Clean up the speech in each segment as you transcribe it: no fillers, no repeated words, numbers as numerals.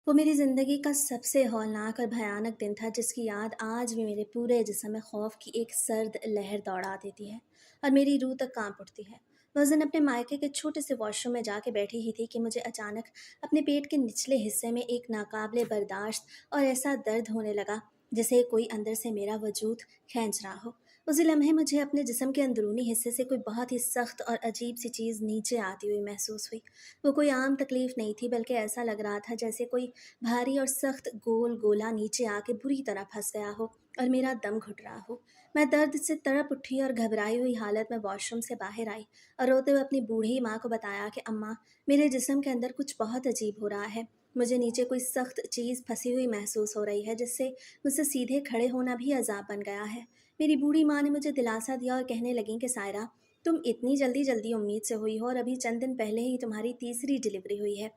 वो मेरी ज़िंदगी का सबसे हौलनाक और भयानक दिन था जिसकी याद आज भी मेरे पूरे जिस्म में खौफ की एक सर्द लहर दौड़ा देती है और मेरी रूह तक कांप उठती है। मैं उस दिन अपने मायके के छोटे से वॉशरूम में जाके बैठी ही थी कि मुझे अचानक अपने पेट के निचले हिस्से में एक नाकाबिले बर्दाश्त और ऐसा दर्द होने लगा जैसे कोई अंदर से मेरा वजूद खींच रहा हो। उसी लम्हे मुझे अपने जिस्म के अंदरूनी हिस्से से कोई बहुत ही सख्त और अजीब सी चीज़ नीचे आती हुई महसूस हुई। वो कोई आम तकलीफ़ नहीं थी, बल्कि ऐसा लग रहा था जैसे कोई भारी और सख्त गोल गोला नीचे आके बुरी तरह फंस गया हो और मेरा दम घुट रहा हो। मैं दर्द से तड़प उठी और घबराई हुई हालत में वॉशरूम से बाहर आई और रोते हुए अपनी बूढ़ी माँ को बताया कि अम्मा, मेरे जिस्म के अंदर कुछ बहुत अजीब हो रहा है। मुझे नीचे कोई सख्त चीज़ फंसी हुई महसूस हो रही है जिससे मुझसे सीधे खड़े होना भी अजाब बन गया है। मेरी बूढ़ी माँ ने मुझे दिलासा दिया और कहने लगी कि सायरा, तुम इतनी जल्दी जल्दी उम्मीद से हुई हो और अभी चंद दिन पहले ही तुम्हारी तीसरी डिलीवरी हुई है।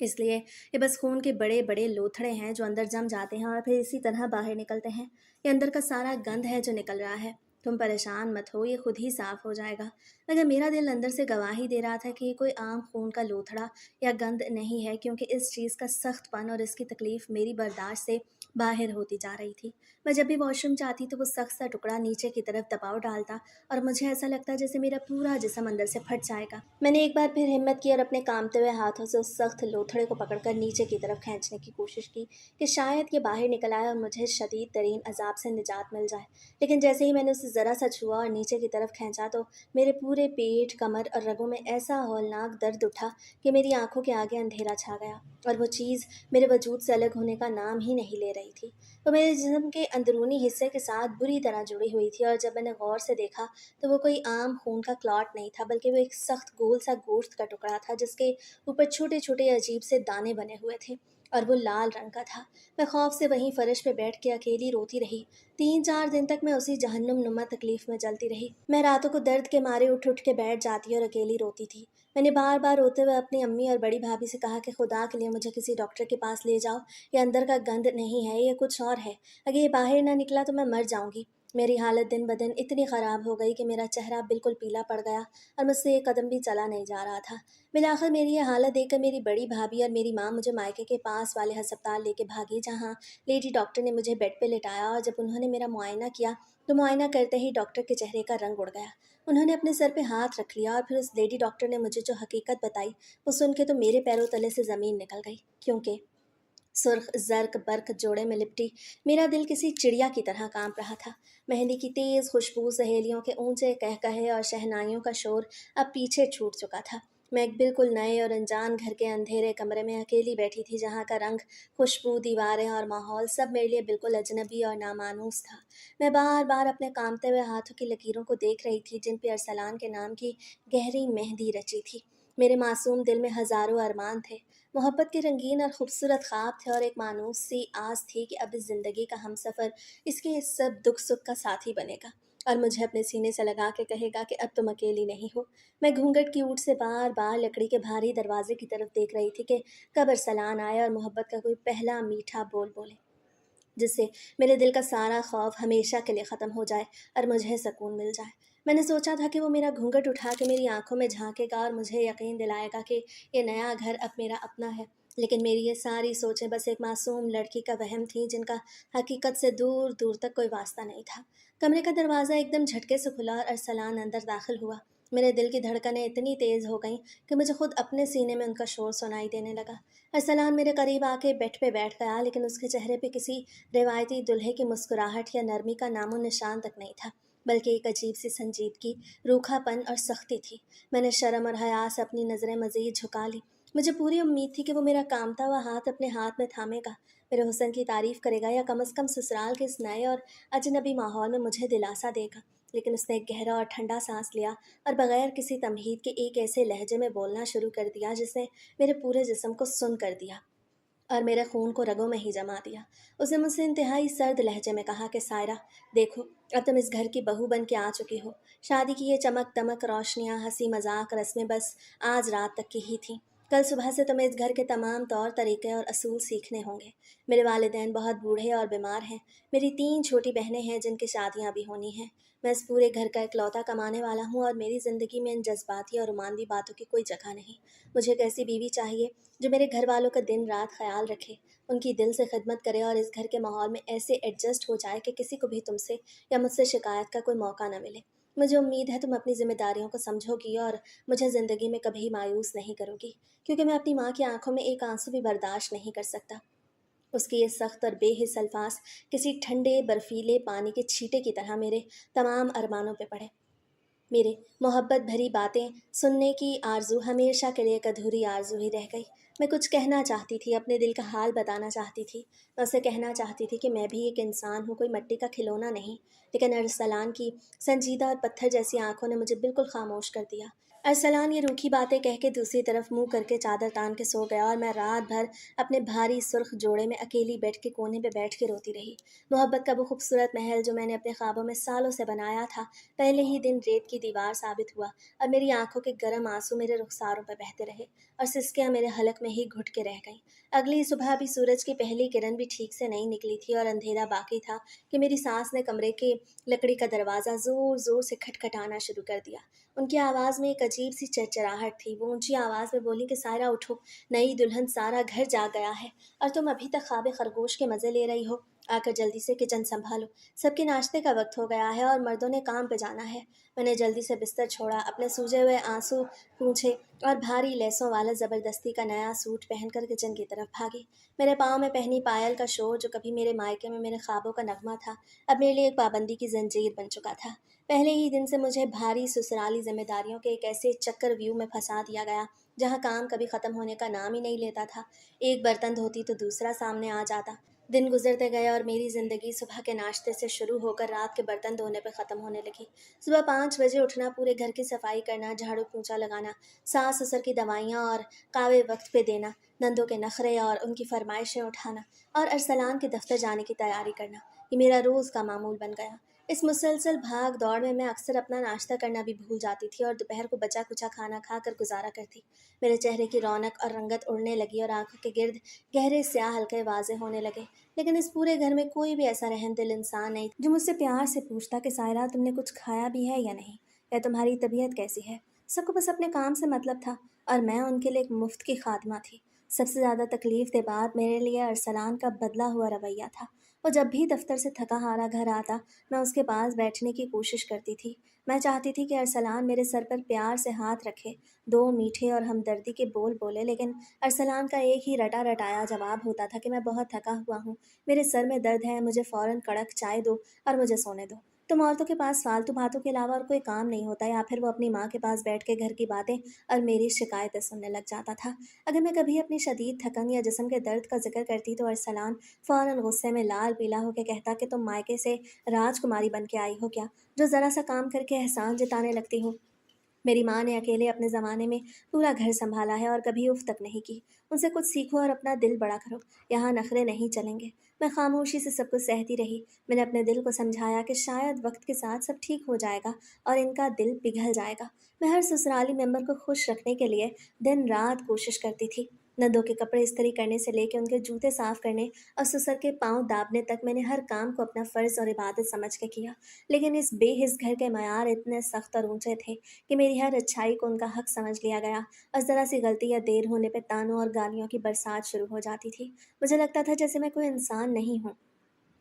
इसलिए ये बस खून के बड़े बड़े लोथड़े हैं जो अंदर जम जाते हैं और फिर इसी तरह बाहर निकलते हैं। ये अंदर का सारा गंद है जो निकल रहा है। तुम परेशान मत हो, ये खुद ही साफ हो जाएगा। मगर मेरा दिल अंदर से गवाही दे रहा था कि ये कोई आम खून का लोथड़ा या गंद नहीं है, क्योंकि इस चीज़ का सख्तपन और इसकी तकलीफ मेरी बर्दाश्त से बाहर होती जा रही थी। मैं जब भी वॉशरूम जाती तो वो सख्त सा टुकड़ा नीचे की तरफ दबाव डालता और मुझे ऐसा लगता जैसे मेरा पूरा जिस्म अंदर से फट जाएगा। मैंने एक बार फिर हिम्मत की और अपने कांपते हुए हाथों से उस सख्त लोथड़े को पकड़कर नीचे की तरफ खींचने की कोशिश की कि शायद ये बाहर निकल आए और मुझे शदीद तरीन अजाब से निजात मिल जाए। लेकिन जैसे ही मैंने उसे ज़रा सा छुआ और नीचे की तरफ खींचा तो मेरे पूरे पेट, कमर और रगों में ऐसा हौलनाक दर्द उठा कि मेरी आंखों के आगे अंधेरा छा गया और वो चीज़ मेरे वजूद से अलग होने का नाम ही नहीं ले रही थी। वो मेरे जिस्म के अंदरूनी हिस्से के साथ बुरी तरह जुड़ी हुई थी और जब मैंने गौर से देखा तो वो कोई आम खून का क्लॉट नहीं था, बल्कि वो एक सख्त गोल सा गोश्त का टुकड़ा था जिसके ऊपर छोटे छोटे अजीब से दाने बने हुए थे और वो लाल रंग का था। मैं खौफ से वहीं फर्श पे बैठ के अकेली रोती रही। 3-4 दिन तक मैं उसी जहन्नुम नुमा तकलीफ में जलती रही। मैं रातों को दर्द के मारे उठ उठ के बैठ जाती और अकेली रोती थी। मैंने बार बार रोते हुए अपनी अम्मी और बड़ी भाभी से कहा कि खुदा के लिए मुझे किसी डॉक्टर के पास ले जाओ। ये अंदर का गंद नहीं है, ये कुछ और है। अगर ये बाहर ना निकला तो मैं मर जाऊंगी। मेरी हालत दिन ब दिन इतनी ख़राब हो गई कि मेरा चेहरा बिल्कुल पीला पड़ गया और मुझसे एक कदम भी चला नहीं जा रहा था। बिलाखिर मेरी ये हालत देखकर मेरी बड़ी भाभी और मेरी माँ मुझे मायके के पास वाले अस्पताल लेके भागी, जहाँ लेडी डॉक्टर ने मुझे बेड पे लिटाया और जब उन्होंने मेरा मुआयना किया तो मुआयना करते ही डॉक्टर के चेहरे का रंग उड़ गया। उन्होंने अपने सर पे हाथ रख लिया और फिर उस लेडी डॉक्टर ने मुझे जो हकीकत बताई वो सुन के तो मेरे पैरों तले से ज़मीन निकल गई, क्योंकि सुर्ख ज़र्क बर्क जोड़े में लिपटी मेरा दिल किसी चिड़िया की तरह कांप रहा था। मेहंदी की तेज़ खुशबू, सहेलियों के ऊंचे कहकहे और शहनाइयों का शोर अब पीछे छूट चुका था। मैं एक बिल्कुल नए और अनजान घर के अंधेरे कमरे में अकेली बैठी थी, जहाँ का रंग, खुशबू, दीवारें और माहौल सब मेरे लिए बिल्कुल अजनबी और नामानूस था। मैं बार बार अपने कामते हुए हाथों की लकीरों को देख रही थी जिन पर अरसलान के नाम की गहरी मेहंदी रची थी। मेरे मासूम दिल में हज़ारों अरमान थे, मोहब्बत के रंगीन और खूबसूरत ख्वाब थे और एक मानूस सी आस थी कि अब इस ज़िंदगी का हमसफ़र इसके इस सब दुख सुख का साथी बनेगा और मुझे अपने सीने से लगा के कहेगा कि अब तुम अकेली नहीं हो। मैं घूंघट की ऊट से बार बार लकड़ी के भारी दरवाजे की तरफ देख रही थी कि कब अरसलान आए और मोहब्बत का कोई पहला मीठा बोल बोले, जिससे मेरे दिल का सारा खौफ हमेशा के लिए ख़त्म हो जाए और मुझे सुकून मिल जाए। मैंने सोचा था कि वो मेरा घूंघट उठा के मेरी आंखों में झांकेगा और मुझे यकीन दिलाएगा कि ये नया घर अब मेरा अपना है। लेकिन मेरी ये सारी सोचें बस एक मासूम लड़की का वहम थी, जिनका हकीकत से दूर दूर तक कोई वास्ता नहीं था। कमरे का दरवाज़ा एकदम झटके से खुला और अरसलान अंदर दाखिल हुआ। मेरे दिल की धड़कनें इतनी तेज़ हो गईं कि मुझे खुद अपने सीने में उनका शोर सुनाई देने लगा। अरसलान मेरे करीब आके बेड पे बैठ गया, लेकिन उसके चेहरे पे किसी रिवायती दुल्हे की मुस्कुराहट या नरमी का नामो निशान तक नहीं था, बल्कि एक अजीब सी संजीदगी, रूखापन और सख्ती थी। मैंने शर्म और हया से अपनी नज़रें मज़ीद झुका ली। मुझे पूरी उम्मीद थी कि वो मेरा कामता हुआ हाथ अपने हाथ में थामेगा, मेरे हुस्न की तारीफ़ करेगा या कम से कम ससुराल के इस नए और अजनबी माहौल में मुझे दिलासा देगा। लेकिन उसने एक गहरा और ठंडा सांस लिया और बगैर किसी तमहीद के एक ऐसे लहजे में बोलना शुरू कर दिया जिसने मेरे पूरे जिस्म को सुन कर दिया और मेरे खून को रगों में ही जमा दिया। उसने मुझसे इंतहाई सर्द लहजे में कहा कि सायरा, देखो, अब तुम इस घर की बहू बन के आ चुकी हो। शादी की ये चमक दमक, रोशनियाँ, हंसी मजाक, रस्में बस आज रात तक की ही थी। कल सुबह से तुम्हें इस घर के तमाम तौर तरीके और असूल सीखने होंगे। मेरे वालिदैन बहुत बूढ़े और बीमार हैं। मेरी 3 छोटी बहनें हैं जिनकी शादियां भी होनी हैं। मैं इस पूरे घर का इकलौता कमाने वाला हूँ और मेरी ज़िंदगी में इन जज्बाती और रोमानवी बातों की कोई जगह नहीं। मुझे एक ऐसी बीवी चाहिए जो मेरे घर वालों का दिन रात ख्याल रखे, उनकी दिल से खिदमत करे और इस घर के माहौल में ऐसे एडजस्ट हो जाए कि किसी को भी तुमसे या मुझसे शिकायत का कोई मौका न मिले। मुझे उम्मीद है तुम अपनी जिम्मेदारियों को समझोगी और मुझे ज़िंदगी में कभी मायूस नहीं करोगी, क्योंकि मैं अपनी माँ की आंखों में एक आंसू भी बर्दाश्त नहीं कर सकता। उसके ये सख्त और बेहिस अल्फाज किसी ठंडे बर्फीले पानी के छींटे की तरह मेरे तमाम अरमानों पे पड़े। मेरे मोहब्बत भरी बातें सुनने की आरज़ू हमेशा के लिए एक अधूरी आरज़ू ही रह गई। मैं कुछ कहना चाहती थी, अपने दिल का हाल बताना चाहती थी। मैं उसे कहना चाहती थी कि मैं भी एक इंसान हूँ, कोई मिट्टी का खिलौना नहीं। लेकिन अरसलान की संजीदा और पत्थर जैसी आंखों ने मुझे बिल्कुल खामोश कर दिया। अरसलान ये रूखी बातें कह के दूसरी तरफ मुंह करके चादर तान के सो गया और मैं रात भर अपने भारी सुर्ख जोड़े में अकेली बेड के कोने पे बैठ के रोती रही। मोहब्बत का वो खूबसूरत महल जो मैंने अपने ख्वाबों में सालों से बनाया था, पहले ही दिन रेत की दीवार साबित हुआ और मेरी आंखों के गर्म आंसू मेरे रुखसारों पर बहते रहे और सिसकियां मेरे हलक में ही घुट के रह गईं। अगली सुबह भी सूरज की पहली किरण भी ठीक से नहीं निकली थी और अंधेरा बाकी था कि मेरी सास ने कमरे के लकड़ी का दरवाज़ा ज़ोर ज़ोर से खटखटाना शुरू कर दिया। उनकी आवाज़ में एक अजीब सी चरचराहट थी। वो ऊंची आवाज़ में बोली कि सायरा उठो, नई दुल्हन सारा घर जाग गया है और तुम अभी तक ख्वाब खरगोश के मज़े ले रही हो। आकर जल्दी से किचन संभालो, सबके नाश्ते का वक्त हो गया है और मर्दों ने काम पे जाना है। मैंने जल्दी से बिस्तर छोड़ा, अपने सूजे हुए आंसू पूछे और भारी लेसों वाला ज़बरदस्ती का नया सूट पहनकर किचन की तरफ भागी। मेरे पाँव में पहनी पायल का शोर जो कभी मेरे मायके में मेरे ख्वाबों का नगमा था, अब मेरे लिए एक पाबंदी की जंजीर बन चुका था। पहले ही दिन से मुझे भारी ससुराली जिम्मेदारियों के एक ऐसे चक्कर व्यू में फंसा दिया गया जहाँ काम कभी ख़त्म होने का नाम ही नहीं लेता था। एक बर्तन धोती तो दूसरा सामने आ जाता। दिन गुजरते गए और मेरी ज़िंदगी सुबह के नाश्ते से शुरू होकर रात के बर्तन धोने पर ख़त्म होने लगी। सुबह 5 बजे उठना, पूरे घर की सफाई करना, झाड़ू पोंछा लगाना, सास ससुर की दवाइयाँ और कावे वक्त पे देना, नंदों के नखरे और उनकी फरमाइशें उठाना और अरसलान के दफ्तर जाने की तैयारी करना, ये मेरा रोज़ का मामूल बन गया। इस मुसलसल भाग दौड़ में मैं अक्सर अपना नाश्ता करना भी भूल जाती थी और दोपहर को बचा कुचा खाना खाकर गुजारा करती। मेरे चेहरे की रौनक और रंगत उड़ने लगी और आंखों के गिर्द गहरे स्याह हल्के वाजे होने लगे। लेकिन इस पूरे घर में कोई भी ऐसा रहमदिल इंसान नहीं जो मुझसे प्यार से पूछता कि सायरा तुमने कुछ खाया भी है या नहीं, या तुम्हारी तबीयत कैसी है। सबको बस अपने काम से मतलब था और मैं उनके लिए एक मुफ्त की खादमा थी। सबसे ज़्यादा तकलीफ दे बात मेरे लिए अरसलान का बदला हुआ रवैया था। वो जब भी दफ्तर से थका हारा घर आता, मैं उसके पास बैठने की कोशिश करती थी। मैं चाहती थी कि अरसलान मेरे सर पर प्यार से हाथ रखे, दो मीठे और हमदर्दी के बोल बोले, लेकिन अरसलान का एक ही रटा रटाया जवाब होता था कि मैं बहुत थका हुआ हूँ, मेरे सर में दर्द है, मुझे फ़ौरन कड़क चाय दो और मुझे सोने दो। तुम औरतों के पास फालतू बातों के अलावा और कोई काम नहीं होता, या फिर वो अपनी माँ के पास बैठ के घर की बातें और मेरी शिकायतें सुनने लग जाता था। अगर मैं कभी अपनी शदीद थकन या जिस्म के दर्द का जिक्र करती तो अरसलान फ़ौरन गुस्से में लाल पीला होकर कहता कि तुम मायके से राजकुमारी बन के आई हो क्या, जो ज़रा सा काम करके एहसान जताने लगती हो। मेरी माँ ने अकेले अपने ज़माने में पूरा घर संभाला है और कभी उफ तक नहीं की। उनसे कुछ सीखो और अपना दिल बड़ा करो, यहाँ नखरे नहीं चलेंगे। मैं खामोशी से सब कुछ सहती रही। मैंने अपने दिल को समझाया कि शायद वक्त के साथ सब ठीक हो जाएगा और इनका दिल पिघल जाएगा। मैं हर ससुराली मेंबर को खुश रखने के लिए दिन रात कोशिश करती थी। नंदों के कपड़े इस्त्री करने से लेकर उनके जूते साफ करने और ससुर के पाँव दाबने तक मैंने हर काम को अपना फ़र्ज़ और इबादत समझ के किया। लेकिन इस बेहिस घर के मयार इतने सख्त और ऊंचे थे कि मेरी हर अच्छाई को उनका हक समझ लिया गया और ज़रा सी गलती या देर होने पर तानों और गालियों की बरसात शुरू हो जाती थी। मुझे लगता था जैसे मैं कोई इंसान नहीं हूँ,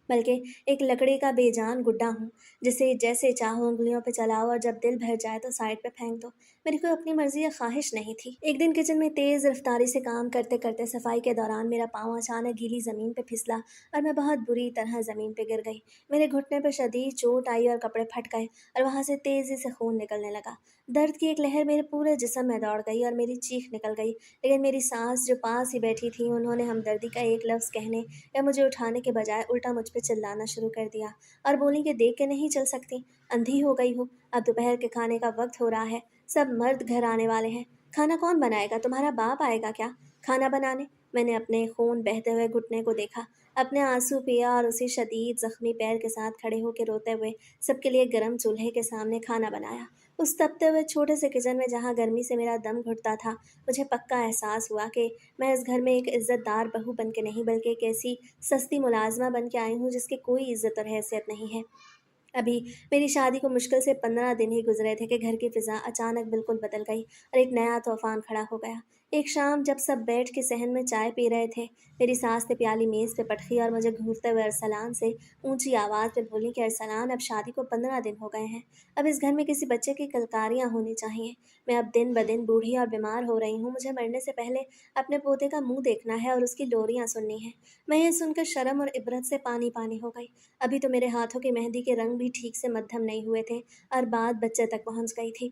बल्कि एक लकड़ी का बेजान गुड्डा हूँ, जिसे जैसे चाहो उँगलियों पे चलाओ और जब दिल भर जाए तो साइड पे फेंक दो। मेरी कोई अपनी मर्जी या ख्वाहिश नहीं थी। एक दिन किचन में तेज़ रफ्तारी से काम करते करते सफाई के दौरान मेरा पाँव अचानक गीली ज़मीन पे फिसला और मैं बहुत बुरी तरह ज़मीन पे गिर गई। मेरे घुटने पर शदीद चोट आई और कपड़े फट गए और वहाँ से तेज़ी से खून निकलने लगा। दर्द की एक लहर मेरे पूरे जिस्म में दौड़ गई और मेरी चीख निकल गई। लेकिन मेरी सास जो पास ही बैठी थी, उन्होंने हमदर्दी का एक लफ्ज़ कहने या मुझे उठाने के बजाय उल्टा मुझ पे चिल्लाना शुरू कर दिया और बोली कि देख के नहीं चल सकती, अंधी हो गई हो, अब दोपहर के खाने का वक्त हो रहा है, सब मर्द घर आने वाले हैं, खाना कौन बनाएगा, तुम्हारा बाप आएगा क्या खाना बनाने। मैंने अपने खून बहते हुए घुटने को देखा, अपने आंसू पिया और उसी शदीद जख्मी पैर के साथ खड़े होकर रोते हुए सबके लिए गर्म चूल्हे के सामने खाना बनाया। उस तपते हुए छोटे से किचन में जहाँ गर्मी से मेरा दम घुटता था, मुझे पक्का एहसास हुआ कि मैं इस घर में एक इज़्ज़तदार बहू बन के नहीं, बल्कि एक ऐसी सस्ती मुलाज़िमा बन के आई हूँ जिसकी कोई इज़्ज़त और हैसियत नहीं है। अभी मेरी शादी को मुश्किल से 15 दिन ही गुजरे थे कि घर की फ़िज़ा अचानक बिल्कुल बदल गई और एक नया तूफ़ान खड़ा हो गया। एक शाम जब सब बैठ के सहन में चाय पी रहे थे, मेरी सास ने प्याली मेज़ पे पटकी और मुझे घूरते हुए अरसलान से ऊँची आवाज़ में बोली कि अरसलान, अब शादी को 15 दिन हो गए हैं। अब इस घर में किसी बच्चे की किलकारियाँ होनी चाहिए। मैं अब दिन-ब-दिन बूढ़ी और बीमार हो रही हूँ। मुझे मरने से पहले अपने पोते का मुँह देखना है और उसकी लोरियाँ सुननी हैं। मैं ये सुनकर शर्म और इबरत से पानी-पानी हो गई। अभी तो मेरे हाथों की मेहंदी के रंग भी ठीक से मद्धम नहीं हुए थे और बात बच्चे तक पहुंच गई थी,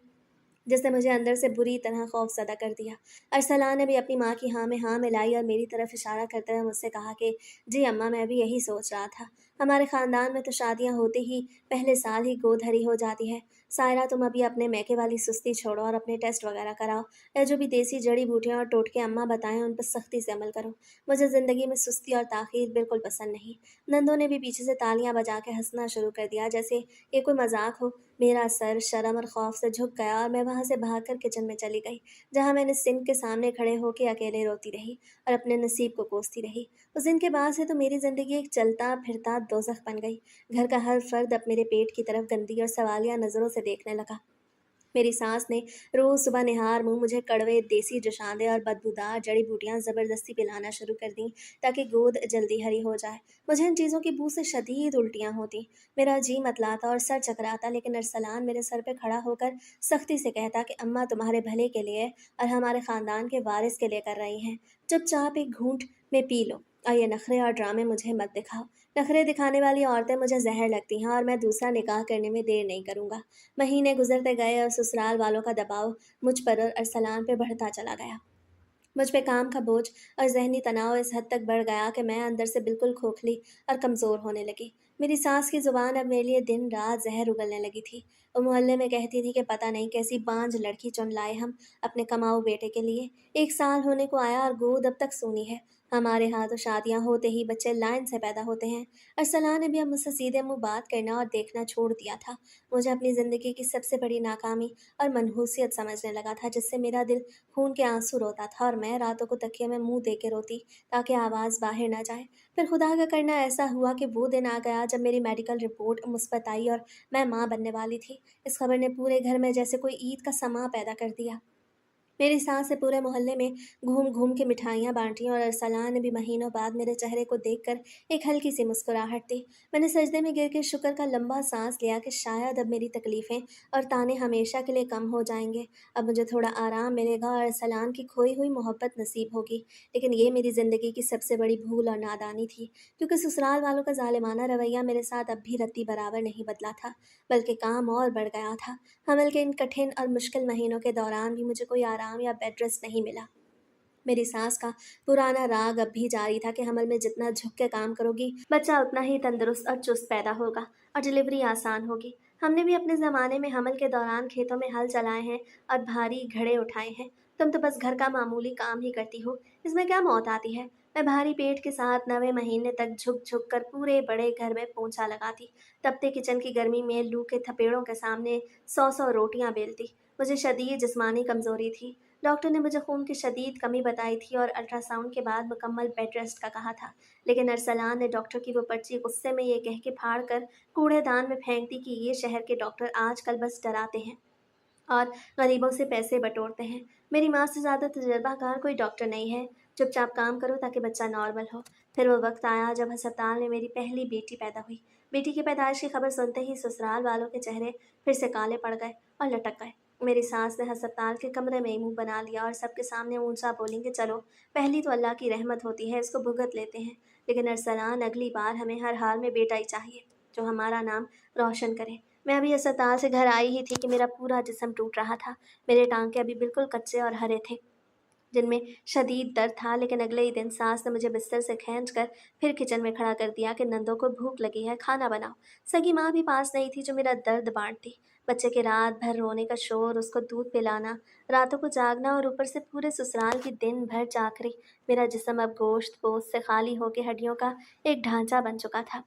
जिसने मुझे अंदर से बुरी तरह खौफज़दा कर दिया। अरसलान ने भी अपनी माँ की हाँ में हाँ मिलाई और मेरी तरफ इशारा करते हुए मुझसे कहा कि जी अम्मा, मैं भी यही सोच रहा था। हमारे ख़ानदान में तो शादियाँ होते ही पहले साल ही गोद हरी हो जाती है। सायरा, तुम अभी अपने मैके वाली सुस्ती छोड़ो और अपने टेस्ट वगैरह कराओ, या जो भी देसी जड़ी बूटियाँ और टोटके अम्मा बताएं उन पर सख्ती से अमल करो। मुझे ज़िंदगी में सुस्ती और ताख़ीर बिल्कुल पसंद नहीं। नंदों ने भी पीछे से तालियां बजा के हंसना शुरू कर दिया, जैसे ये कोई मजाक हो। मेरा सर शर्म और खौफ से झुक गया और मैं वहां से भागकर किचन में चली गई, जहां मैंने सिंक के सामने खड़े होकर अकेले रोती रही और अपने नसीब को कोसती रही। उस दिन के बाद से तो मेरी ज़िंदगी एक चलता फिरता दोज़ख बन गई। घर का हर फर्द अब मेरे पेट की तरफ गंदी और सवालिया नज़रों से देखने लगा। मेरी सास ने रोज़ सुबह निहार मुँह मुझे कड़वे देसी जशांदे और बदबूदार जड़ी बूटियाँ ज़बरदस्ती पिलाना शुरू कर दी, ताकि गोद जल्दी हरी हो जाए। मुझे इन चीज़ों की बू से शदीद उल्टियाँ होती, मेरा जी मतलाता और सर चकराता, लेकिन अरसलान मेरे सर पे खड़ा होकर सख्ती से कहता कि अम्मा तुम्हारे भले के लिए और हमारे ख़ानदान के वारिस के लिए कर रही हैं। चुपचाप एक घूंट में पी लो और ये नखरे और ड्रामे मुझे मत दिखाओ। नखरे दिखाने वाली औरतें मुझे जहर लगती हैं और मैं दूसरा निकाह करने में देर नहीं करूँगा। महीने गुजरते गए और ससुराल वालों का दबाव मुझ पर और अरसलान पे बढ़ता चला गया। मुझ पे काम का बोझ और ज़हनी तनाव इस हद तक बढ़ गया कि मैं अंदर से बिल्कुल खोखली और कमज़ोर होने लगी। मेरी सास की ज़ुबान अब मेरे लिए दिन रात ज़हर उगलने लगी थी। वो मोहल्ले में कहती थी कि पता नहीं कैसी बांझ लड़की चुन लाए हम अपने कमाऊ बेटे के लिए। 1 साल होने को आया और गोद अब तक सूनी है। हमारे यहाँ तो शादियाँ होते ही बच्चे लाइन से पैदा होते हैं। अरसलान ने भी अब मुझसे सीधे मुंह बात करना और देखना छोड़ दिया था। मुझे अपनी ज़िंदगी की सबसे बड़ी नाकामी और मनहूसियत समझने लगा था, जिससे मेरा दिल खून के आंसू रोता था और मैं रातों को तकिए में मुंह दे के रोती, ताकि आवाज़ बाहर ना जाए। फिर खुदा का करना ऐसा हुआ कि वो दिन आ गया जब मेरी मेडिकल रिपोर्ट मुस्बत आई और मैं माँ बनने वाली थी। इस खबर ने पूरे घर में जैसे कोई ईद का समा पैदा कर दिया। मेरी सास ने पूरे मोहल्ले में घूम घूम के मिठाइयाँ बांटी और अरसलान ने भी महीनों बाद मेरे चेहरे को देखकर एक हल्की सी मुस्कुराहट दी। मैंने सजदे में गिर के शुक्र का लंबा सांस लिया कि शायद अब मेरी तकलीफ़ें और ताने हमेशा के लिए कम हो जाएंगे। अब मुझे थोड़ा आराम मिलेगा और अरसलान की खोई हुई मोहब्बत नसीब होगी। लेकिन ये मेरी ज़िंदगी की सबसे बड़ी भूल और नादानी थी, क्योंकि ससुराल वालों का जालिमाना रवैया मेरे साथ अब भी रत्ती बराबर नहीं बदला था, बल्कि काम और बढ़ गया था। हमल के इन कठिन और मुश्किल महीनों के दौरान भी मुझे कोई आराम या बेड रेस्ट नहीं मिला। मेरी सास का पुराना राग अब भी जारी था कि हमल में जितना झुक के काम करोगी, बच्चा उतना ही तंदुरुस्त और चुस्त पैदा होगा और डिलीवरी आसान होगी। हमने भी अपने ज़माने में हमल के दौरान खेतों में हल चलाए हैं और भारी घड़े उठाए हैं। तुम तो बस घर का मामूली काम ही करती हो, इसमें क्या मौत आती है। मैं भारी पेट के साथ 9वें महीने तक झुक झुक कर पूरे बड़े घर में पोंछा लगाती, तपते किचन की गर्मी में लू के थपेड़ों के सामने 100-100 रोटियां बेलती। मुझे शदीद जिस्मानी कमज़ोरी थी। डॉक्टर ने मुझे खून की शदीद कमी बताई थी और अल्ट्रासाउंड के बाद मुकम्मल बेड रेस्ट का कहा था। लेकिन अरसलान ने डॉक्टर की वो पर्ची गुस्से में ये कह के फाड़ कर कूड़ेदान में फेंक दी कि ये शहर के डॉक्टर आजकल बस डराते हैं और गरीबों से पैसे बटोरते हैं। मेरी माँ से ज़्यादा तजुर्बाकार कोई डॉक्टर नहीं है। चुपचाप काम करो ताकि बच्चा नॉर्मल हो। फिर वो वक्त आया जब अस्पताल में मेरी पहली बेटी पैदा हुई। बेटी की पैदाइश की खबर सुनते ही ससुराल वालों के चेहरे फिर से काले पड़ गए और लटक गए। मेरी सास ने अस्पताल के कमरे में ही मुंह बना लिया और सबके सामने ऊंचा बोली कि चलो, पहली तो अल्लाह की रहमत होती है, इसको भुगत लेते हैं। लेकिन अरसलान, अगली बार हमें हर हाल में बेटा ही चाहिए, जो हमारा नाम रोशन करे। मैं अभी अस्पताल से घर आई ही थी कि मेरा पूरा जिस्म टूट रहा था। मेरे टाँके अभी बिल्कुल कच्चे और हरे थे, जिनमें शदीद दर्द था। लेकिन अगले ही दिन सास ने मुझे बिस्तर से खींच कर फिर किचन में खड़ा कर दिया कि नंदों को भूख लगी है, खाना बनाओ। सगी माँ भी पास नहीं थी जो मेरा दर्द बांटती। बच्चे के रात भर रोने का शोर, उसको दूध पिलाना, रातों को जागना और ऊपर से पूरे ससुराल की दिन भर चाकरी। मेरा जिस्म अब गोश्त पोस्ट से खाली होकर हड्डियों का एक ढांचा बन चुका था।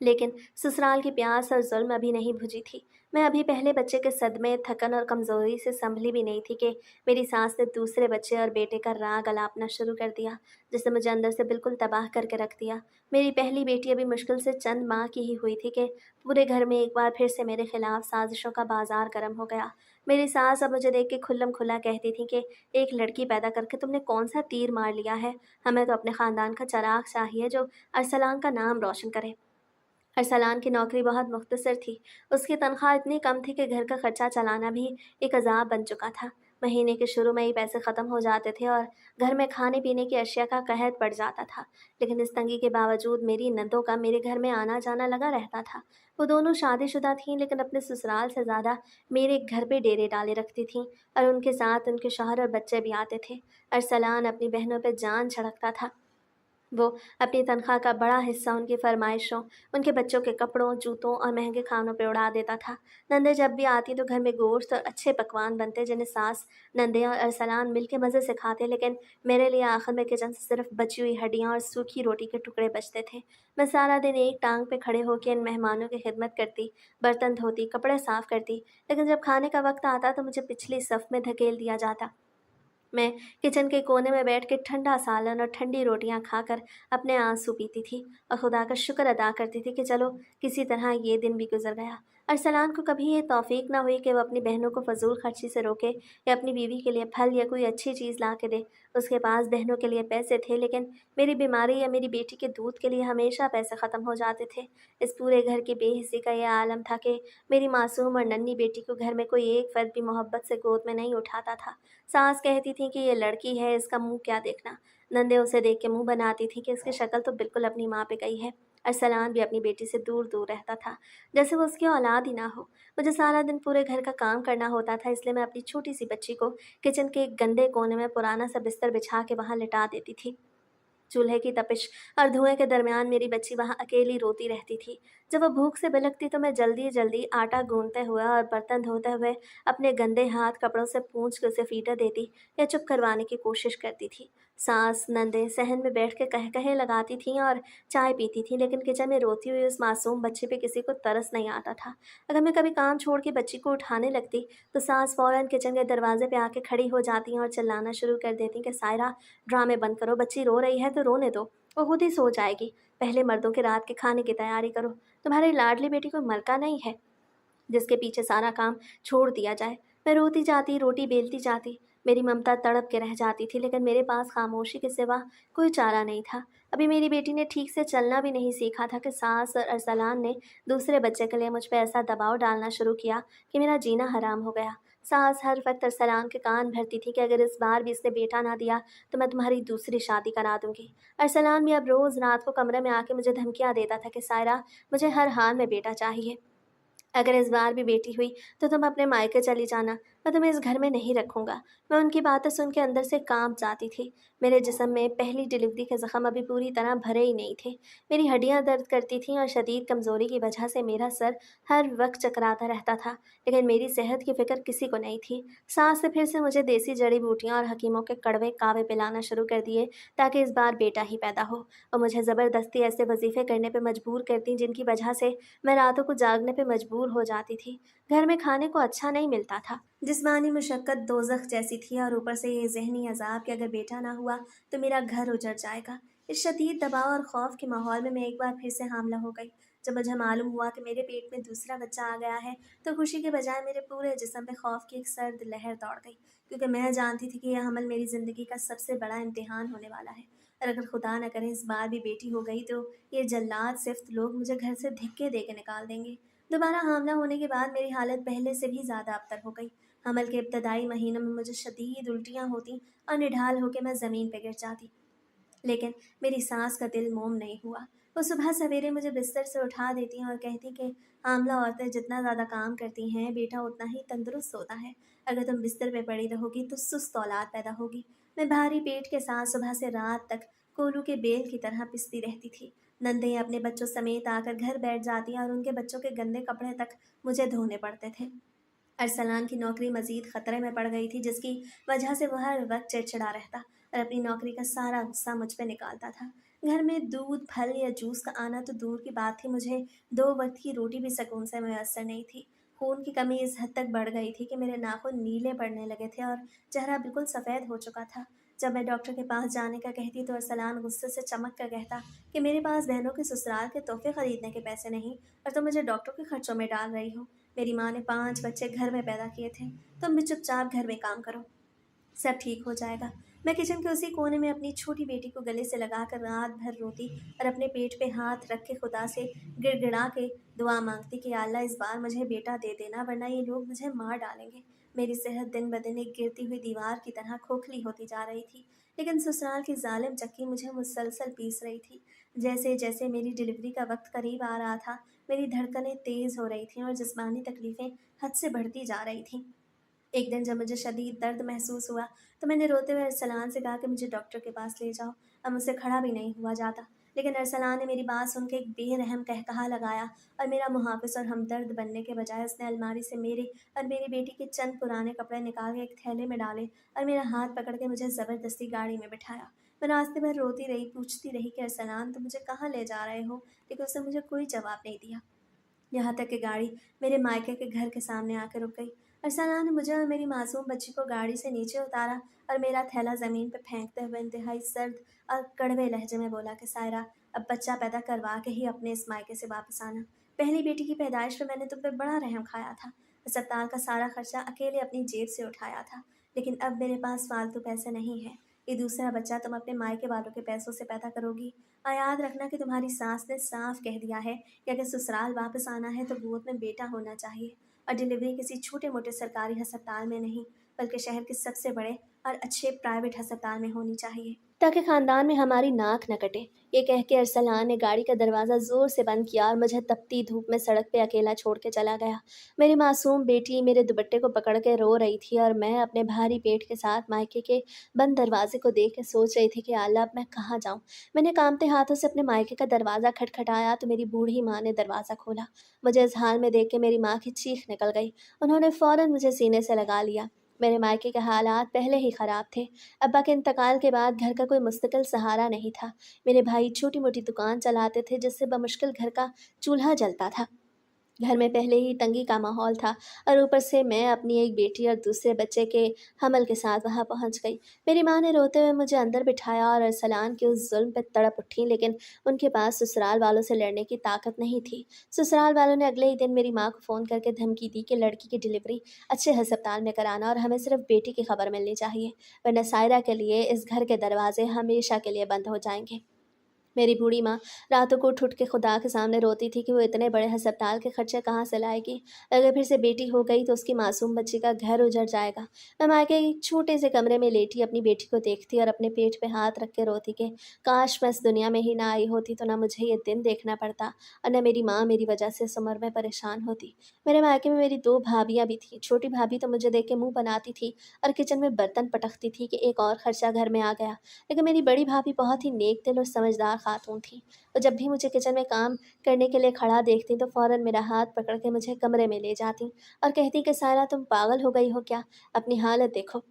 लेकिन ससुराल की प्यास और जुल्म अभी नहीं बुझी थी। मैं अभी पहले बच्चे के सदमे, थकन और कमज़ोरी से संभली भी नहीं थी कि मेरी सास ने दूसरे बच्चे और बेटे का राग अलापना शुरू कर दिया, जिसने मुझे अंदर से बिल्कुल तबाह करके रख दिया। मेरी पहली बेटी अभी मुश्किल से चंद माह की ही हुई थी कि पूरे घर में एक बार फिर से मेरे खिलाफ साजिशों का बाजार गर्म हो गया। मेरी सास अब मुझे देख के खुल्लम खुला कहती थी कि एक लड़की पैदा करके तुमने कौन सा तीर मार लिया है। हमें तो अपने ख़ानदान का चराग चाहिए जो अरसलान का नाम रोशन करे। अरसलान की नौकरी बहुत मुख्तसर थी। उसकी तनख्वाह इतनी कम थी कि घर का खर्चा चलाना भी एक अज़ाब बन चुका था। महीने के शुरू में ही पैसे ख़त्म हो जाते थे और घर में खाने पीने की अशिया का कहर पड़ जाता था। लेकिन इस तंगी के बावजूद मेरी नंदों का मेरे घर में आना जाना लगा रहता था। वो दोनों शादीशुदा थीं, लेकिन अपने ससुराल से ज़्यादा मेरे घर पे डेरे डाले रखती थीं, और उनके साथ उनके शौहर और बच्चे भी आते थे। अरसलान अपनी बहनों पर जान छिड़कता था। वो अपनी तनख्वाह का बड़ा हिस्सा उनकी फरमाइशों, उनके बच्चों के कपड़ों, जूतों और महंगे खानों पे उड़ा देता था। नंदे जब भी आती तो घर में गोश्त और अच्छे पकवान बनते, जिन्हें सास, नंदे और अरसलान मिल के मज़े से खाते, लेकिन मेरे लिए आखिर में किचन से सिर्फ बची हुई हड्डियाँ और सूखी रोटी के टुकड़े बचते थे। मैं सारा दिन एक टांग पे खड़े होकर इन मेहमानों की खिदमत करती, बर्तन धोती, कपड़े साफ करती, लेकिन जब खाने का वक्त आता तो मुझे पिछली सफ में धकेल दिया जाता। मैं किचन के कोने में बैठ के ठंडा सालन और ठंडी रोटियां खाकर अपने आंसू पीती थी और खुदा का शुक्र अदा करती थी कि चलो किसी तरह ये दिन भी गुजर गया। अरसलान को कभी ये तौफीक ना हुई कि वह अपनी बहनों को फजूल खर्ची से रोके या अपनी बीवी के लिए फल या कोई अच्छी चीज़ ला के दे। उसके पास बहनों के लिए पैसे थे, लेकिन मेरी बीमारी या मेरी बेटी के दूध के लिए हमेशा पैसे ख़त्म हो जाते थे। इस पूरे घर की बेहिसी का यह आलम था कि मेरी मासूम और नन्ही बेटी को घर में कोई एक फ़र्द भी मोहब्बत से गोद में नहीं उठाता था। सास कहती थी कि ये लड़की है, इसका मुंह क्या देखना। नंदे उसे देख के मुंह बनाती थी कि इसकी शक्ल तो बिल्कुल अपनी माँ पे गई है। अरसलान भी अपनी बेटी से दूर दूर रहता था, जैसे वो उसकी औलाद ही ना हो। मुझे सारा दिन पूरे घर का काम करना होता था, इसलिए मैं अपनी छोटी सी बच्ची को किचन के एक गंदे कोने में पुराना सा बिस्तर बिछा के वहाँ लिटा देती थी। चूल्हे की तपिश और धुएं के दरमियान मेरी बच्ची वहाँ अकेली रोती रहती थी। जब वह भूख से बिलखती तो मैं जल्दी जल्दी आटा गूंदते हुए और बर्तन धोते हुए अपने गंदे हाथ कपड़ों से पोंछ के उसे फीटा देती या चुप करवाने की कोशिश करती थी। सास नंदे सहन में बैठ के कह कहे लगाती थीं और चाय पीती थीं, लेकिन किचन में रोती हुई उस मासूम बच्चे पे किसी को तरस नहीं आता था। अगर मैं कभी काम छोड़ के बच्ची को उठाने लगती तो सास फौरन किचन के दरवाजे पे आके खड़ी हो जाती और चिल्लाना शुरू कर देती कि सायरा, ड्रामे बंद करो, बच्ची रो रही है तो रोने दो, वो खुद ही सो जाएगी। पहले मर्दों के रात के खाने की तैयारी करो। तुम्हारी लाडली बेटी को मरका नहीं है जिसके पीछे सारा काम छोड़ दिया जाए। मैं रोती जाती, रोटी बेलती जाती। मेरी ममता तड़प के रह जाती थी, लेकिन मेरे पास खामोशी के सिवा कोई चारा नहीं था। अभी मेरी बेटी ने ठीक से चलना भी नहीं सीखा था कि सास और अरसलान ने दूसरे बच्चे के लिए मुझ पर ऐसा दबाव डालना शुरू किया कि मेरा जीना हराम हो गया। सास हर वक्त अरसलान के कान भरती थी कि अगर इस बार भी इसने बेटा ना दिया तो मैं तुम्हारी दूसरी शादी करा दूंगी। अरसलान भी अब रोज़ रात को कमरे में आके मुझे धमकियाँ देता था कि सायरा, मुझे हर हाल में बेटा चाहिए। अगर इस बार भी बेटी हुई तो तुम अपने मायके चली जाना, मैं तुम्हें इस घर में नहीं रखूंगा। मैं उनकी बातें सुन के अंदर से कांप जाती थी। मेरे जिस्म में पहली डिलीवरी के जख्म अभी पूरी तरह भरे ही नहीं थे। मेरी हड्डियां दर्द करती थीं और शदीद कमज़ोरी की वजह से मेरा सर हर वक्त चकराता रहता था, लेकिन मेरी सेहत की फ़िक्र किसी को नहीं थी। सास ने फिर से मुझे देसी जड़ी बूटियाँ और हकीमों के कड़वे कावे पिलाना शुरू कर दिए ताकि इस बार बेटा ही पैदा हो, और मुझे ज़बरदस्ती ऐसे वजीफ़े करने पर मजबूर करती जिनकी वजह से मैं रातों को जागने पे मजबूर हो जाती थी। घर में खाने को अच्छा नहीं मिलता था। जिस्मानी मुशक्क़त दोज़ख जैसी थी, और ऊपर से ये ज़हनी अज़ाब कि अगर बेटा ना हुआ तो मेरा घर उजड़ जाएगा। इस शदीद दबाव और खौफ के माहौल में मैं एक बार फिर से हामला हो गई। जब मुझे मालूम हुआ कि मेरे पेट में दूसरा बच्चा आ गया है तो खुशी के बजाय मेरे पूरे जिस्म पे खौफ की एक सर्द लहर दौड़ गई, क्योंकि मैं जानती थी कि यह हमल मेरी ज़िंदगी का सबसे बड़ा इम्तिहान होने वाला है। और अगर खुदा न करे इस बार भी बेटी हो गई तो ये जल्लाद सिफ्त लोग मुझे घर से धिक्के दे के निकाल देंगे। दोबारा हामला होने के बाद मेरी हालत पहले से भी ज़्यादा अबतर हो गई। हमल के इब्तदाई महीनों में मुझे शदीद उल्टियाँ होती और निढाल होकर मैं ज़मीन पर गिर जाती, लेकिन मेरी सास का दिल मोम नहीं हुआ। वो सुबह सवेरे मुझे बिस्तर से उठा देती और कहती कि आमला औरतें जितना ज़्यादा काम करती हैं बेटा उतना ही तंदुरुस्त होता है। अगर तुम बिस्तर पे पड़ी रहोगी तो सुस्त औलाद पैदा होगी। मैं भारी पेट के साथ सुबह से रात तक कोलू के बेल की तरह पिसती रहती थी। नंदे अपने बच्चों समेत आकर घर बैठ जाती और उनके बच्चों के गंदे कपड़े तक मुझे धोने पड़ते थे। अरसलान की नौकरी मज़ीद ख़तरे में पड़ गई थी, जिसकी वजह से वह हर वक्त चिड़चिड़ा रहता और अपनी नौकरी का सारा गुस्सा मुझ पे निकालता था। घर में दूध, फल या जूस का आना तो दूर की बात थी, मुझे 2 वक़्त की रोटी भी सुकून से मैसर नहीं थी। खून की कमी इस हद तक बढ़ गई थी कि मेरे नाखून नीले पड़ने लगे थे और चेहरा बिल्कुल सफ़ेद हो चुका था। जब मैं डॉक्टर के पास जाने का कहती तो अरसलान गुस्से से चमक कर कहता कि मेरे पास बहनों के ससुराल के तोहफ़े खरीदने के पैसे नहीं और तुम मुझे डॉक्टर के खर्चों में डाल रही हो। मेरी माँ ने 5 बच्चे घर में पैदा किए थे, तुम भी चुपचाप घर में काम करो। सब ठीक हो जाएगा। मैं किचन के उसी कोने में अपनी छोटी बेटी को गले से लगाकर रात भर रोती और अपने पेट पे हाथ रख के खुदा से गिड़गिड़ा के दुआ मांगती कि या अल्लाह इस बार मुझे बेटा दे देना, वरना ये लोग मुझे मार डालेंगे। मेरी सेहत दिन ब दिन एक गिरती हुई दीवार की तरह खोखली होती जा रही थी, लेकिन ससुराल की जालिम चक्की मुझे मुसलसल पीस रही थी। जैसे जैसे मेरी डिलीवरी का वक्त करीब आ रहा था, मेरी धड़कनें तेज़ हो रही थीं और जिस्मानी तकलीफ़ें हद से बढ़ती जा रही थीं। एक दिन जब मुझे शदीद दर्द महसूस हुआ तो मैंने रोते हुए अरसलान से कहा कि मुझे डॉक्टर के पास ले जाओ। अब मुझसे खड़ा भी नहीं हुआ जाता, लेकिन अरसलान ने मेरी बात सुन के एक बेरहम कहकहा लगाया और मेरा मुहाफ़िज़ और हमदर्द बनने के बजाय उसने अलमारी से मेरे और मेरी बेटी के चंद पुराने कपड़े निकाल के एक थैले में डाले और मेरा हाथ पकड़ के मुझे ज़बरदस्ती गाड़ी में बिठाया। मैं रास्ते भर रोती रही, पूछती रही कि अरसलान तुम मुझे कहाँ ले जा रहे हो, लेकिन उसने मुझे कोई जवाब नहीं दिया। यहाँ तक कि गाड़ी मेरे मायके के घर के सामने आकर रुक गई। अरसलान ने मुझे और मेरी मासूम बच्ची को गाड़ी से नीचे उतारा और मेरा थैला ज़मीन पर फेंकते हुए इंतहाई सर्द और कड़वे लहजे में बोला कि सायरा, अब बच्चा पैदा करवा के ही अपने इस मायके से वापस आना। पहली बेटी की पैदाइश पे मैंने तुम पे बड़ा रहम खाया था, अस्पताल का सारा खर्चा अकेले अपनी जेब से उठाया था, लेकिन अब मेरे पास फालतू पैसे नहीं हैं। ये दूसरा बच्चा तुम अपने मायके वालों के पैसों से पैदा करोगी। और याद रखना कि तुम्हारी सास ने साफ कह दिया है कि अगर ससुराल वापस आना है तो गोद में बेटा होना चाहिए, और डिलीवरी किसी छोटे मोटे सरकारी अस्पताल में नहीं, बल्कि शहर के सबसे बड़े और अच्छे प्राइवेट अस्पताल में होनी चाहिए, ताकि ख़ानदान में हमारी नाक न कटे। ये कह के अरसलान ने गाड़ी का दरवाज़ा ज़ोर से बंद किया और मुझे तपती धूप में सड़क पे अकेला छोड़ के चला गया। मेरी मासूम बेटी मेरे दुपट्टे को पकड़ के रो रही थी और मैं अपने भारी पेट के साथ मायके के बंद दरवाजे को देख के सोच रही थी कि अल्लाह अब मैं कहाँ जाऊँ। मैंने कांपते हाथों से अपने मायके का दरवाज़ा खटखटाया तो मेरी बूढ़ी माँ ने दरवाज़ा खोला। मुझे इस हाल में देख के मेरी माँ की चीख निकल गई। उन्होंने फ़ौरन मुझे सीने से लगा लिया। मेरे मायके के हालात पहले ही ख़राब थे। अब्बा के इंतकाल के बाद घर का कोई मुस्तकिल सहारा नहीं था। मेरे भाई छोटी मोटी दुकान चलाते थे जिससे बमुश्किल घर का चूल्हा जलता था। घर में पहले ही तंगी का माहौल था और ऊपर से मैं अपनी एक बेटी और दूसरे बच्चे के हमल के साथ वहाँ पहुँच गई। मेरी माँ ने रोते हुए मुझे अंदर बिठाया और अरसलान के उस जुल्म पर तड़प उठी, लेकिन उनके पास ससुराल वालों से लड़ने की ताकत नहीं थी। ससुराल वालों ने अगले ही दिन मेरी माँ को फ़ोन करके धमकी दी कि लड़की की डिलीवरी अच्छे अस्पताल में कराना और हमें सिर्फ बेटी की खबर मिलनी चाहिए, वरना सायरा के लिए इस घर के दरवाजे हमेशा के लिए बंद हो जाएंगे। मेरी बूढ़ी माँ रातों को उठ-उठ के खुदा के सामने रोती थी कि वो इतने बड़े अस्पताल के खर्चे कहाँ से लाएगी। अगर फिर से बेटी हो गई तो उसकी मासूम बच्ची का घर उजड़ जाएगा। मैं मायके के एक छोटे से कमरे में लेटी अपनी बेटी को देखती और अपने पेट पे हाथ रख के रोती कि काश मैं इस दुनिया में ही ना आई होती तो ना मुझे ये दिन देखना पड़ता और न मेरी माँ मेरी वजह से इस उम्र में परेशान होती। मेरे मायके में मेरी 2 भाभियाँ भी थीं। छोटी भाभी तो मुझे देख के मुँह बनाती थी और किचन में बर्तन पटकती थी कि एक और खर्चा घर में आ गया। लेकिन मेरी बड़ी भाभी बहुत ही नेक दिल और समझदार खातून थी। वो जब भी मुझे किचन में काम करने के लिए खड़ा देखती तो फ़ौरन मेरा हाथ पकड़ के मुझे कमरे में ले जाती और कहती कि सायरा तुम पागल हो गई हो क्या? अपनी हालत देखो।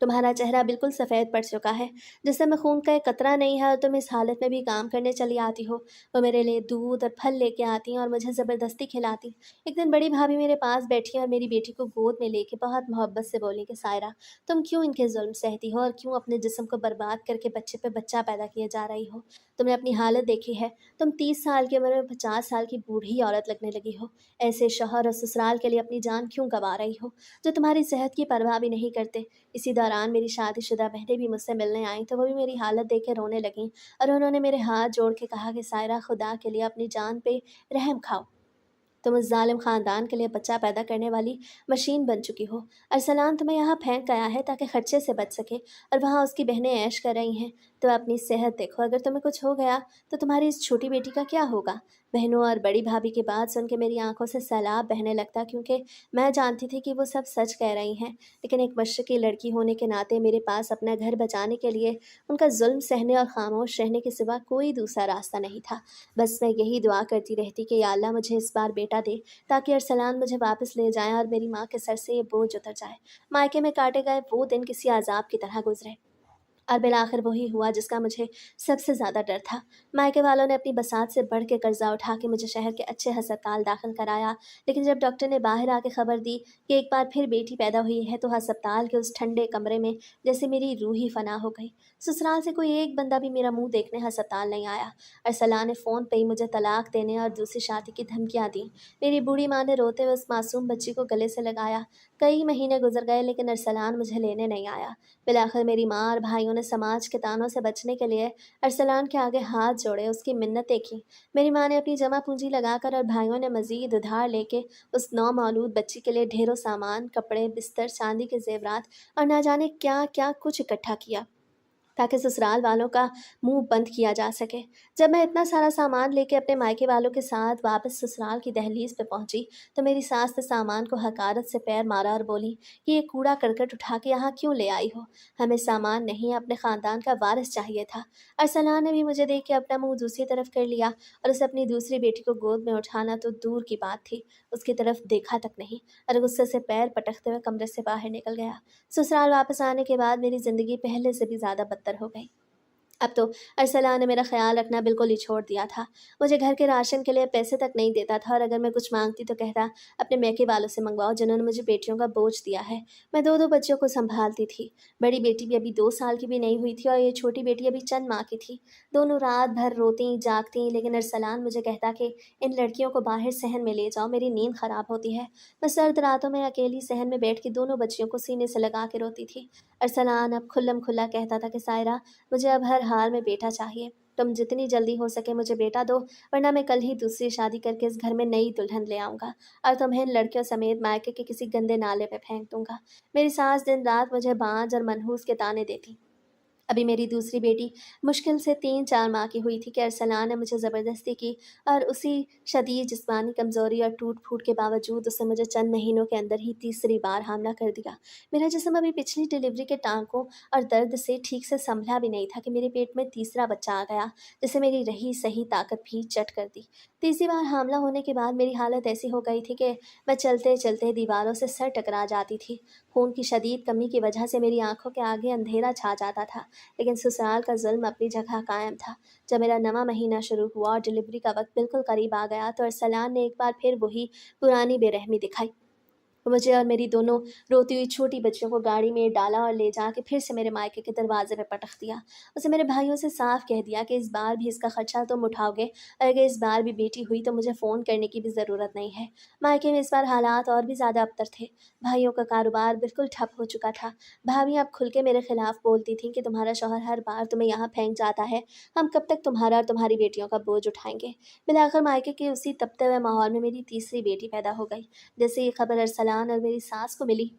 तुम्हारा चेहरा बिल्कुल सफ़ेद पड़ चुका है, जिससे में खून का एक कतरा नहीं है और तुम इस हालत में भी काम करने चली आती हो। वो मेरे लिए दूध और फल लेके आती और मुझे ज़बरदस्ती खिलाती। एक दिन बड़ी भाभी मेरे पास बैठी और मेरी बेटी को गोद में लेके बहुत मोहब्बत से बोली कि सायरा, तुम क्यों इनके जुल्म सहती हो और क्यों अपने जिस्म को बर्बाद करके बच्चे पे बच्चा पैदा किए जा रही हो? तुमने अपनी हालत देखी है, तुम 30 साल की उम्र में 50 साल की बूढ़ी औरत लगने लगी हो। ऐसे शौहर और ससुराल के लिए अपनी जान क्यों गँवा रही हो, जो तुम्हारी सेहत की परवाह भी नहीं करते। इसी दौरान मेरी शादीशुदा बहनें भी मुझसे मिलने आईं तो वो भी मेरी हालत देख के रोने लगीं और उन्होंने मेरे हाथ जोड़ के कहा कि सायरा, खुदा के लिए अपनी जान पे रहम खाओ। तुम उस ज़ालिम ख़ानदान के लिए बच्चा पैदा करने वाली मशीन बन चुकी हो। अरसलान तुम्हें यहाँ फेंक आया है ताकि खर्चे से बच सके और वहाँ उसकी बहनें ऐश कर रही हैं। तो अपनी सेहत देखो, अगर तुम्हें कुछ हो गया तो तुम्हारी इस छोटी बेटी का क्या होगा? बहनों और बड़ी भाभी की बात सुन के मेरी आंखों से सैलाब बहने लगता, क्योंकि मैं जानती थी कि वो सब सच कह रही हैं। लेकिन एक मशरक़ी लड़की होने के नाते मेरे पास अपना घर बचाने के लिए उनका जुल्म सहने और खामोश रहने के सिवा कोई दूसरा रास्ता नहीं था। बस मैं यही दुआ करती रहती कि या अल्लाह मुझे इस बार बेटा दे, ताकि अरसलान मुझे वापस ले जाएं और मेरी माँ के सर से ये बोझ उतर जाए। मायके में काटे गए वो दिन किसी अज़ाब की तरह गुजरे। और बिलाखिर वही हुआ जिसका मुझे सबसे ज़्यादा डर था। मायके वालों ने अपनी बसात से बढ़ के कर्जा उठा के मुझे शहर के अच्छे अस्पताल दाखिल कराया, लेकिन जब डॉक्टर ने बाहर आके खबर दी कि एक बार फिर बेटी पैदा हुई है, तो अस्पताल के उस ठंडे कमरे में जैसे मेरी रूह ही फना हो गई। ससुराल से कोई एक बंदा भी मेरा मुंह देखने अस्पताल नहीं आया। अरसलान ने फ़ोन पे ही मुझे तलाक देने और दूसरी शादी की धमकियाँ दी। मेरी बूढ़ी माँ ने रोते हुए उस मासूम बच्ची को गले से लगाया। कई महीने गुजर गए, लेकिन अरसलान मुझे लेने नहीं आया। बिलाखिर मेरी माँ और भाइयों ने समाज के तानों से बचने के लिए अरसलान के आगे हाथ जोड़े, उसकी मिन्नतें की। मेरी माँ ने अपनी जमा पूंजी लगाकर और भाइयों ने मज़ीद उधार लेके उस नौमौलूद बच्ची के लिए ढेरों सामान, कपड़े, बिस्तर, चांदी के ज़ेवरात और ना जाने क्या-क्या कुछ इकट्ठा किया, ताकि ससुराल वालों का मुंह बंद किया जा सके। जब मैं इतना सारा सामान लेके अपने मायके वालों के साथ वापस ससुराल की दहलीज पे पहुंची, तो मेरी सास ने सामान को हकारत से पैर मारा और बोली कि ये कूड़ा करकट उठा के यहाँ क्यों ले आई हो? हमें सामान नहीं, अपने ख़ानदान का वारिस चाहिए था। अरसलान ने भी मुझे देख के अपना मुंह दूसरी तरफ कर लिया, और उसे अपनी दूसरी बेटी को गोद में उठाना तो दूर की बात थी, उसकी तरफ देखा तक नहीं, और गुस्से से पैर पटकते हुए कमरे से बाहर निकल गया। ससुराल वापस आने के बाद मेरी ज़िंदगी पहले से भी ज़्यादा बदतर हो गई। अब तो अरसलान ने मेरा ख़्याल रखना बिल्कुल ही छोड़ दिया था। मुझे घर के राशन के लिए पैसे तक नहीं देता था, और अगर मैं कुछ माँगती तो कहता, अपने मैके वालों से मंगवाओ जिन्होंने मुझे बेटियों का बोझ दिया है। मैं 2-2 बच्चियों को सँभालती थी। बड़ी बेटी भी अभी 2 साल की भी नहीं हुई थी, और ये छोटी बेटी अभी चंद माह की थी। दोनों रात भर रोतीं, जागतीं, लेकिन अरसलान मुझे कहता कि इन लड़कियों को बाहर सहन में ले जाओ, मेरी नींद ख़राब होती है। मैं सर्द रातों में अकेली सहन में बैठ के दोनों बच्चियों को सीने से लगा के रोती थी। अरसलान अब खुल्लम-खुल्ला कहता था कि सायरा, मुझे अब हर हाल में बेटा चाहिए। तुम जितनी जल्दी हो सके मुझे बेटा दो, वरना मैं कल ही दूसरी शादी करके इस घर में नई दुल्हन ले आऊँगा और तुम्हें इन लड़कियों समेत मायके के किसी गंदे नाले में फेंक दूँगा। मेरी सास दिन रात मुझे बाँझ और मनहूस के ताने देती। अभी मेरी दूसरी बेटी मुश्किल से 3-4 माह की हुई थी कि अरसलान ने मुझे ज़बरदस्ती की, और उसी शदीद जिस्मानी कमज़ोरी और टूट-फूट के बावजूद उसने मुझे चंद महीनों के अंदर ही तीसरी बार हमला कर दिया। मेरा जिस्म अभी पिछली डिलीवरी के टाँकों और दर्द से ठीक से सँभला भी नहीं था कि मेरे पेट में तीसरा बच्चा आ गया, जिससे मेरी रही सही ताकत भी चट कर दी। तीसरी बार हमला होने के बाद मेरी हालत ऐसी हो गई थी कि मैं चलते-चलते दीवारों से सर टकरा जाती थी। खून की शदीद कमी की वजह से मेरी आँखों के आगे अंधेरा छा जाता था, लेकिन ससुराल का ज़ुल्म अपनी जगह कायम था। जब मेरा नवां महीना शुरू हुआ और डिलीवरी का वक़्त बिल्कुल करीब आ गया, तो अरसलान ने एक बार फिर वही पुरानी बेरहमी दिखाई। मुझे और मेरी दोनों रोती हुई छोटी बच्चियों को गाड़ी में डाला और ले जाके फिर से मेरे मायके के दरवाजे पे पटक दिया। उसे मेरे भाइयों से साफ कह दिया कि इस बार भी इसका खर्चा तुम उठाओगे, और अगर इस बार भी बेटी हुई तो मुझे फ़ोन करने की भी ज़रूरत नहीं है। मायके में इस बार हालात और भी ज़्यादा अबतर थे। भाइयों का कारोबार बिल्कुल ठप हो चुका था। भाभियाँ अब खुल के मेरे खिलाफ बोलती थीं कि तुम्हारा शौहर हर बार तुम्हें यहाँ फेंक जाता है, हम कब तक तुम्हारा और तुम्हारी बेटियों का बोझ उठाएंगे। बिलाखिर मायके के उसी तपते हुए माहौल में मेरी तीसरी बेटी पैदा हो गई। जैसे ये खबर अरसलान और मेरी सास को मिली,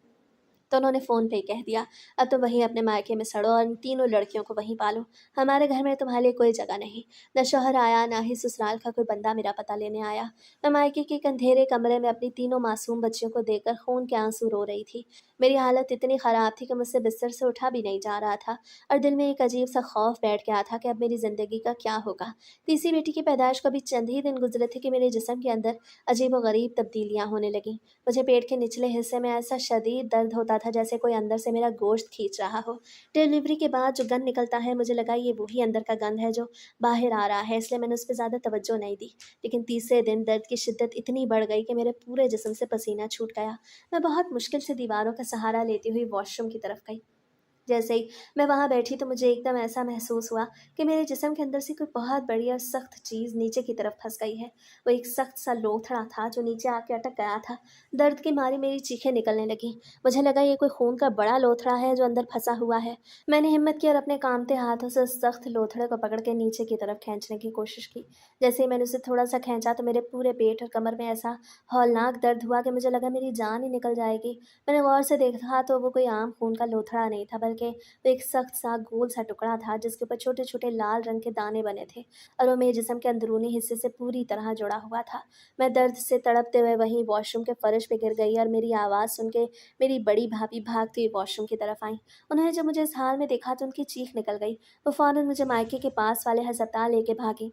तो उन्होंने फ़ोन पे ही कह दिया, अब तुम वहीं अपने मायके में सड़ो और इन तीनों लड़कियों को वहीं पालो। हमारे घर में तुम्हारे लिए कोई जगह नहीं। न शौहर आया, ना ही ससुराल का कोई बंदा मेरा पता लेने आया। मैं मायके के एक अंधेरे कमरे में अपनी तीनों मासूम बच्चियों को देखकर खून के आंसू रो रही थी। मेरी हालत इतनी ख़राब थी कि मुझसे बिस्तर से उठा भी नहीं जा रहा था, और दिल में एक अजीब सा खौफ बैठ गया था कि अब मेरी ज़िंदगी का क्या होगा। तीसरी बेटी की पैदाइश को अभी चंद ही दिन गुजरे थे कि मेरे जिस्म के अंदर अजीब व गरीब तब्दीलियाँ होने लगीं। मुझे पेट के निचले हिस्से में ऐसा शदीद दर्द होता था जैसे कोई अंदर से मेरा गोश्त खींच रहा हो। डिलीवरी के बाद जो गंध निकलता है, मुझे लगा ये वही अंदर का गंध है जो बाहर आ रहा है, इसलिए मैंने उस पर ज़्यादा तवज्जो नहीं दी। लेकिन तीसरे दिन दर्द की शिद्दत इतनी बढ़ गई कि मेरे पूरे जिस्म से पसीना छूट गया। मैं बहुत मुश्किल से दीवारों का सहारा लेती हुई वॉशरूम की तरफ गई। जैसे ही मैं वहाँ बैठी तो मुझे एकदम ऐसा महसूस हुआ कि मेरे जिस्म के अंदर से कोई बहुत बड़ी और सख्त चीज़ नीचे की तरफ फंस गई है। वो एक सख्त सा लोथड़ा था जो नीचे आके अटक गया था। दर्द की मारी मेरी चीखें निकलने लगीं। मुझे लगा ये कोई खून का बड़ा लोथड़ा है जो अंदर फंसा हुआ है। मैंने हिम्मत की और अपने कांपते हाथों से उस सख्त लोथड़े को पकड़ के नीचे की तरफ खींचने की कोशिश की। जैसे ही मैंने उसे थोड़ा सा खींचा तो मेरे पूरे पेट और कमर में ऐसा हौलनाक दर्द हुआ कि मुझे लगा मेरी जान ही निकल जाएगी। मैंने गौर से देखा तो वो कोई आम खून का लोथड़ा नहीं था, बल्कि वो एक सख्त सा गोल सा टुकड़ा था जिसके ऊपर छोटे छोटे लाल रंग के दाने बने थे, और वो मेरे जिस्म के अंदरूनी हिस्से से पूरी तरह जुड़ा हुआ था। मैं दर्द से तड़पते हुए वहीं वॉशरूम के फर्श पे गिर गई, और मेरी आवाज़ सुन के मेरी बड़ी भाभी भागती हुई वॉशरूम की तरफ आई। उन्होंने जब मुझे इस हाल में देखा तो उनकी चीख निकल गई। वो फ़ौरन मुझे मायके के पास वाले अस्पताल लेके भागी।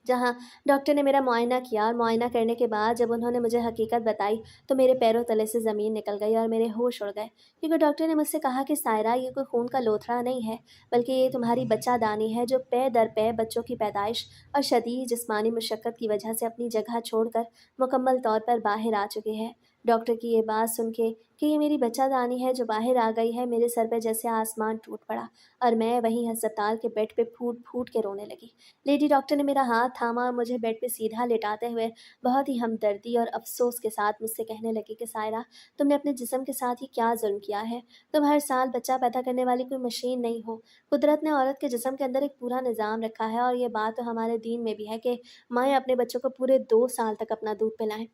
जहाँ डॉक्टर ने मेरा मुआयना किया, और मुआयना करने के बाद जब उन्होंने मुझे हकीकत बताई तो मेरे पैरों तले से ज़मीन निकल गई और मेरे होश उड़ गए। क्योंकि डॉक्टर ने मुझसे कहा कि सायरा, ये कोई खून का लोथड़ा नहीं है, बल्कि ये तुम्हारी बच्चादानी है जो पै दर पै बच्चों की पैदाइश और शदीद जिस्मानी मशक्क़त की वजह से अपनी जगह छोड़कर मुकम्मल तौर पर बाहर आ चुकी है। डॉक्टर की ये बात सुन के कि ये मेरी बच्चादानी है जो बाहर आ गई है, मेरे सर पे जैसे आसमान टूट पड़ा और मैं वहीं अस्पताल के बेड पे फूट फूट के रोने लगी। लेडी डॉक्टर ने मेरा हाथ थामा और मुझे बेड पे सीधा लेटाते हुए बहुत ही हमदर्दी और अफसोस के साथ मुझसे कहने लगी कि सायरा, तुमने अपने जिस्म के साथ ही क्या जुल्म किया है। तुम हर साल बच्चा पैदा करने वाली कोई मशीन नहीं हो। कुदरत ने औरत के जिस्म के अंदर एक पूरा निज़ाम रखा है, और ये बात तो हमारे दीन में भी है कि माएँ अपने बच्चों को पूरे 2 साल तक अपना दूध पिलाएं।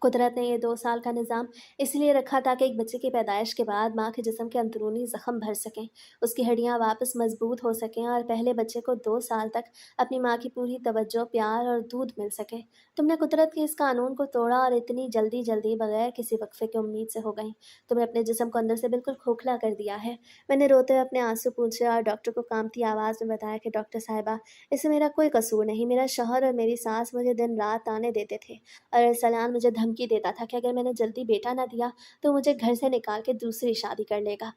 कुदरत ने ये 2 साल का निज़ाम इसलिए रखा ताकि एक बच्चे की पैदाइश के बाद माँ के जिस्म के अंदरूनी ज़ख्म भर सकें, उसकी हड्डियाँ वापस मजबूत हो सकें और पहले बच्चे को 2 साल तक अपनी माँ की पूरी तवज्जो, प्यार और दूध मिल सके। तुमने कुदरत के इस कानून को तोड़ा और इतनी जल्दी जल्दी बगैर किसी वक्फे की उम्मीद से हो गई। तुमने अपने जिस्म को अंदर से बिल्कुल खोखला कर दिया है। मैंने रोते हुए अपने आंसू पूछे और डॉक्टर को कामती आवाज़ में बताया कि डॉक्टर साहिबा, इसमें मेरा कोई कसूर नहीं। मेरा शौहर और मेरी सास मुझे दिन रात ताने देते थे, और सलाल मुझे धमकी देता था कि अगर मैंने जल्दी बेटा ना दिया तो मुझे घर से निकाल के दूसरी शादी कर लेगा।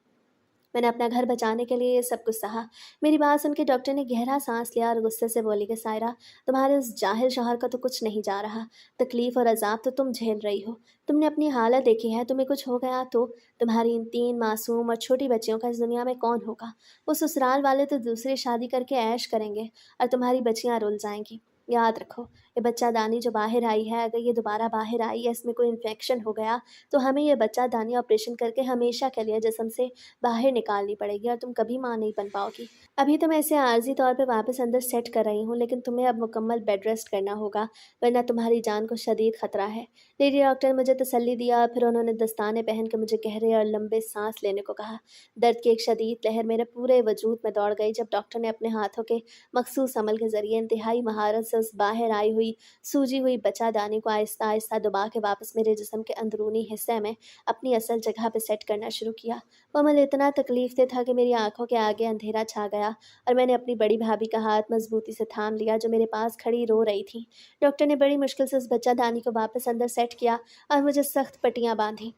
मैंने अपना घर बचाने के लिए ये सब कुछ सहा। मेरी बात सुन के डॉक्टर ने गहरा सांस लिया और गुस्से से बोली कि सायरा, तुम्हारे उस जाहिल शौहर का तो कुछ नहीं जा रहा। तकलीफ़ और अजाब तो तुम झेल रही हो। तुमने अपनी हालत देखी है, तुम्हें कुछ हो गया तो तुम्हारी इन 3 मासूम और छोटी बच्चियों का इस दुनिया में कौन होगा। वो ससुराल वाले तो दूसरी शादी करके ऐश करेंगे और तुम्हारी बच्चियाँ रुल जाएंगी। याद रखो, ये बच्चादानी जो बाहर आई है, अगर ये दोबारा बाहर आई या इसमें कोई इन्फेक्शन हो गया तो हमें ये बच्चादानी ऑपरेशन करके हमेशा के लिए जिस्म से बाहर निकालनी पड़ेगी और तुम कभी माँ नहीं बन पाओगी। अभी तो मैं इसे आर्जी तौर पे वापस अंदर सेट कर रही हूँ, लेकिन तुम्हें अब मुकम्मल बेड रेस्ट करना होगा, वरना तुम्हारी जान को शदीद खतरा है। लेडी डॉक्टर ने मुझे तसल्ली दिया, फिर उन्होंने दस्ताने पहन के मुझे गहरे और लंबे सांस लेने को कहा। दर्द की एक शदीद लहर मेरे पूरे वजूद में दौड़ गई जब डॉक्टर ने अपने हाथों के मखसूस अमल के ज़रिए इंतहाई महारत से उस बाहर आई हुई सूजी हुई बच्चादानी को आहिस्ता आहिस्ता दबा के वापस मेरे जिस्म के अंदरूनी हिस्से में अपनी असल जगह पे सेट करना शुरू किया। वो अमल इतना तकलीफ दे था कि मेरी आंखों के आगे अंधेरा छा गया और मैंने अपनी बड़ी भाभी का हाथ मजबूती से थाम लिया जो मेरे पास खड़ी रो रही थी। डॉक्टर ने बड़ी मुश्किल से उस बच्चादानी को वापस अंदर सेट किया और मुझे सख्त पट्टियाँ बांधी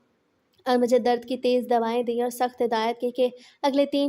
और मुझे दर्द की तेज़ दवाएं दी और सख्त हिदायत की कि अगले 3